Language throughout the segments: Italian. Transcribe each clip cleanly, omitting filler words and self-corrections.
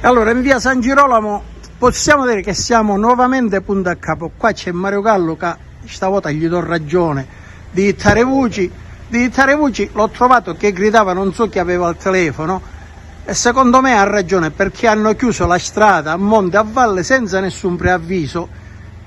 Allora, in via San Girolamo possiamo dire che siamo nuovamente punto a capo. Qua c'è Mario Gallo che stavolta gli do ragione di Tarevuci. Di Tarevuci l'ho trovato che gridava, non so chi aveva il telefono, e secondo me ha ragione, perché hanno chiuso la strada a monte e a valle senza nessun preavviso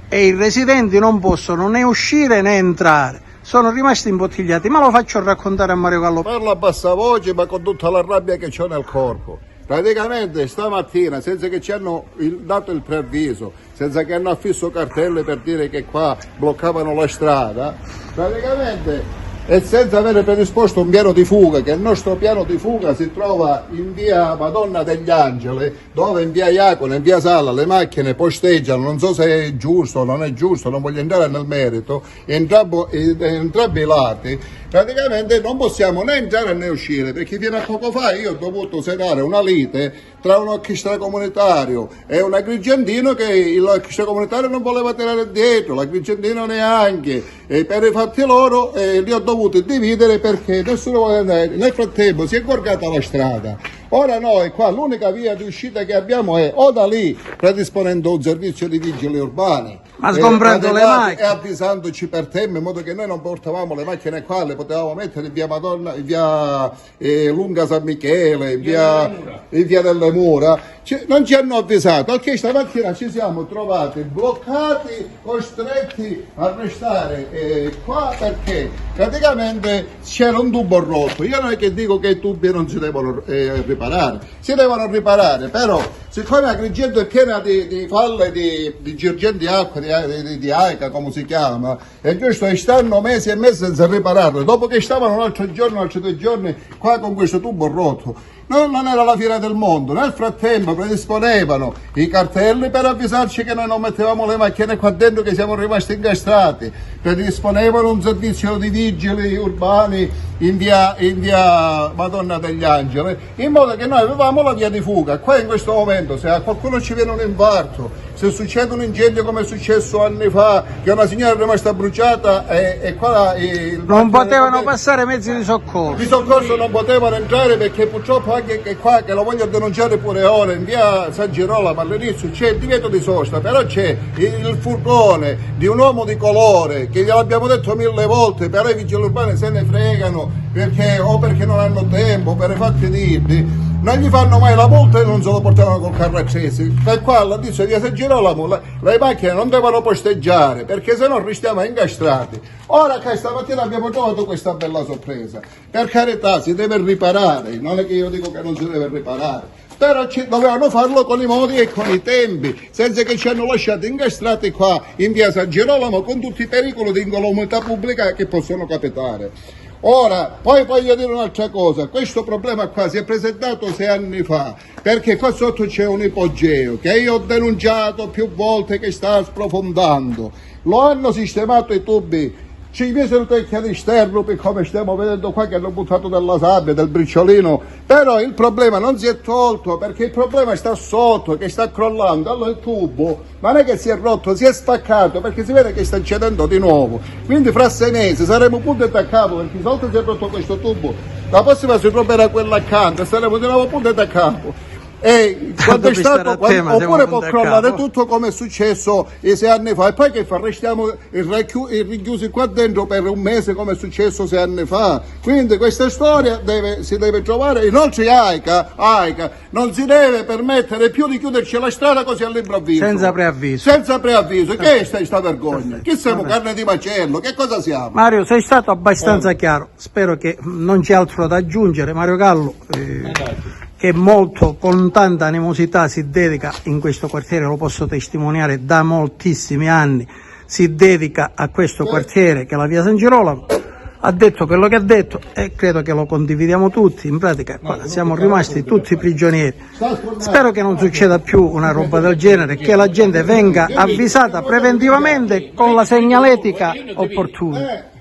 e i residenti non possono né uscire né entrare. Sono rimasti imbottigliati, ma lo faccio raccontare a Mario Gallo. Parla a bassa voce, ma con tutta la rabbia che ho nel corpo. Praticamente stamattina, senza che ci hanno dato il preavviso, senza che hanno affisso cartelle per dire che qua bloccavano la strada, praticamente, e senza avere predisposto un piano di fuga, che il nostro piano di fuga si trova in via Madonna degli Angeli, dove in via Iacona e in via Sala le macchine posteggiano, non so se è giusto o non è giusto, non voglio entrare nel merito, entrambi i lati. Praticamente non possiamo né entrare né uscire, perché fino a poco fa io ho dovuto sedare una lite tra un extracomunitario e un agrigentino che l'extracomunitario non voleva tirare dietro, l'agrigentino neanche, e per i fatti loro li ho dovuti dividere perché nessuno vuole andare. Nel frattempo si è gorgata la strada. Ora noi qua l'unica via di uscita che abbiamo è o da lì, predisponendo un servizio di vigili urbani, ma sgombrando le macchine e avvisandoci per tempo, in modo che noi non portavamo le macchine qua, le potevamo mettere in via Madonna, in via Lunga San Michele, in via delle Mura. Non ci hanno avvisato, perché stamattina ci siamo trovati bloccati, costretti a restare qua perché praticamente c'era un tubo rotto. Io non è che dico che i tubi non si devono riparare, si devono riparare, però siccome Agrigento è piena di falle di girgenti acqua, di AICA come si chiama, è giusto che stanno mesi e mesi senza ripararle, dopo che stavano un altro giorno, altri 2 giorni qua con questo tubo rotto. Non era la fine del mondo, nel frattempo predisponevano i cartelli per avvisarci che noi non mettevamo le macchine qua dentro, che siamo rimasti incastrati, predisponevano un servizio di vigili urbani in via Madonna degli Angeli, in modo che noi avevamo la via di fuga. Qua in questo momento se a qualcuno ci viene un infarto, se succede un incendio come è successo anni fa, che una signora è rimasta bruciata e qua non potevano passare mezzi di soccorso. Di soccorso non potevano entrare perché purtroppo anche che qua, che lo voglio denunciare pure ora, in via San Girolamo all'inizio c'è il divieto di sosta, però c'è il furgone di un uomo di colore che gliel'abbiamo detto 1000 volte, però i vigili urbani se ne fregano perché non hanno tempo, per i fatti dirli. Non gli fanno mai la multa e non se lo portavano col carro acceso. Per qua alla dice via San Girolamo le macchine non devono posteggiare perché se no restiamo incastrati. Ora che stamattina abbiamo trovato questa bella sorpresa, per carità si deve riparare, non è che io dico che non si deve riparare, però dovevano farlo con i modi e con i tempi, senza che ci hanno lasciati incastrati qua in via San Girolamo con tutti i pericoli di incolumità pubblica che possono capitare. Ora, poi voglio dire un'altra cosa, questo problema qua si è presentato 6 anni fa, perché qua sotto c'è un ipogeo che io ho denunciato più volte che sta sprofondando, lo hanno sistemato i tubi, ci misero tecchi all'esterno per come stiamo vedendo qua che hanno buttato della sabbia, del briciolino, però il problema non si è tolto perché il problema sta sotto, che sta crollando, allora il tubo non è che si è rotto, si è staccato perché si vede che sta cedendo di nuovo, quindi fra 6 mesi saremo punto da capo perché una volta si è rotto questo tubo, la prossima si troverà quella accanto e saremo di nuovo punto da capo. E quando è stato, oppure può crollare tutto come è successo 6 anni fa e poi che fa? Restiamo rinchiusi qua dentro per un mese come è successo 6 anni fa. Quindi questa storia si deve trovare. Inoltre AICA non si deve permettere più di chiuderci la strada così all'improvviso, senza preavviso. Che è sta vergogna? Che siamo, carne di macello? Che cosa siamo? Mario, sei stato abbastanza chiaro, spero che non c'è altro da aggiungere. Mario Gallo che molto, con tanta animosità si dedica in questo quartiere, lo posso testimoniare da moltissimi anni, si dedica a questo quartiere che è la via San Girolamo, ha detto quello che ha detto e credo che lo condividiamo tutti, in pratica qua siamo rimasti tutti prigionieri. Spero che non succeda più una roba del genere, che la gente venga avvisata preventivamente con la segnaletica opportuna.